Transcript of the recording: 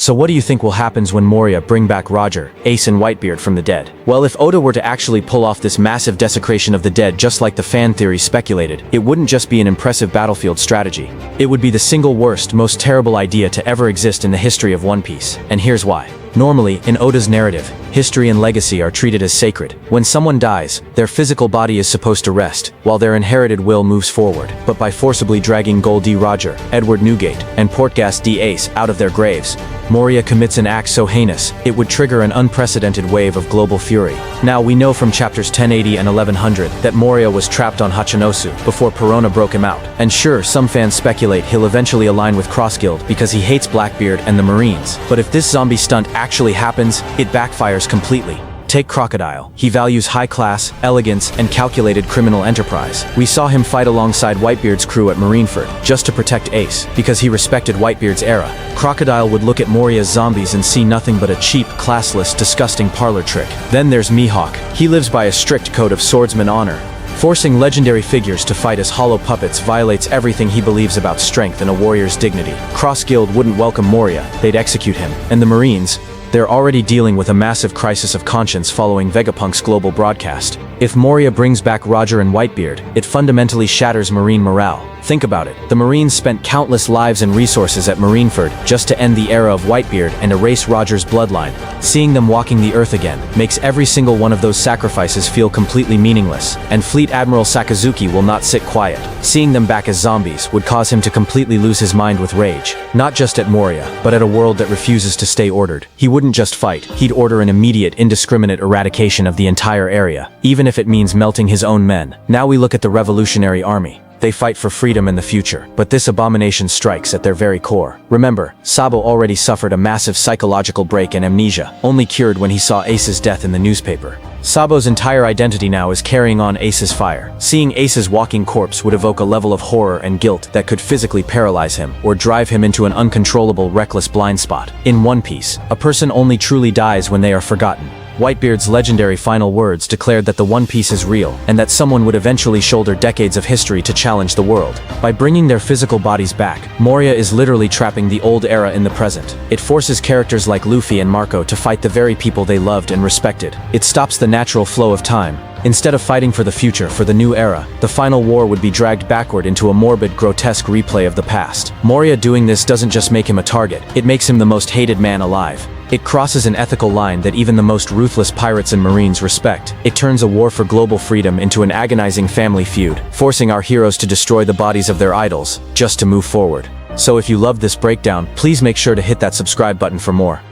So what do you think will happen when Moria bring back Roger, Ace and Whitebeard from the dead? Well, if Oda were to actually pull off this massive desecration of the dead just like the fan theory speculated, it wouldn't just be an impressive battlefield strategy. It would be the single worst, most terrible idea to ever exist in the history of One Piece. And here's why. Normally, in Oda's narrative, history and legacy are treated as sacred. When someone dies, their physical body is supposed to rest, while their inherited will moves forward. But by forcibly dragging Gol D. Roger, Edward Newgate, and Portgas D. Ace out of their graves, Moria commits an act so heinous, it would trigger an unprecedented wave of global fury. Now, we know from chapters 1080 and 1100 that Moria was trapped on Hachinosu before Perona broke him out. And sure, some fans speculate he'll eventually align with Crossguild because he hates Blackbeard and the Marines. But if this zombie stunt actually happens, it backfires completely. Take Crocodile. He values high class, elegance, and calculated criminal enterprise. We saw him fight alongside Whitebeard's crew at Marineford, just to protect Ace, because he respected Whitebeard's era. Crocodile would look at Moria's zombies and see nothing but a cheap, classless, disgusting parlor trick. Then there's Mihawk. He lives by a strict code of swordsman honor. Forcing legendary figures to fight as hollow puppets violates everything he believes about strength and a warrior's dignity. Crossguild wouldn't welcome Moria, they'd execute him. And the Marines, they're already dealing with a massive crisis of conscience following Vegapunk's global broadcast. If Moria brings back Roger and Whitebeard, it fundamentally shatters Marine morale. Think about it. The Marines spent countless lives and resources at Marineford just to end the era of Whitebeard and erase Roger's bloodline. Seeing them walking the earth again makes every single one of those sacrifices feel completely meaningless, and Fleet Admiral Sakazuki will not sit quiet. Seeing them back as zombies would cause him to completely lose his mind with rage. Not just at Moria, but at a world that refuses to stay ordered. He wouldn't just fight, he'd order an immediate, indiscriminate eradication of the entire area, even if it means melting his own men. Now we look at the Revolutionary Army. They fight for freedom and the future, but this abomination strikes at their very core. Remember, Sabo already suffered a massive psychological break and amnesia, only cured when he saw Ace's death in the newspaper. Sabo's entire identity now is carrying on Ace's fire. Seeing Ace's walking corpse would evoke a level of horror and guilt that could physically paralyze him, or drive him into an uncontrollable, reckless blind spot. In One Piece, a person only truly dies when they are forgotten. Whitebeard's legendary final words declared that the One Piece is real, and that someone would eventually shoulder decades of history to challenge the world. By bringing their physical bodies back, Moria is literally trapping the old era in the present. It forces characters like Luffy and Marco to fight the very people they loved and respected. It stops the natural flow of time. Instead of fighting for the future, for the new era, the final war would be dragged backward into a morbid, grotesque replay of the past. Moria doing this doesn't just make him a target, it makes him the most hated man alive. It crosses an ethical line that even the most ruthless pirates and marines respect. It turns a war for global freedom into an agonizing family feud, forcing our heroes to destroy the bodies of their idols, just to move forward. So if you loved this breakdown, please make sure to hit that subscribe button for more.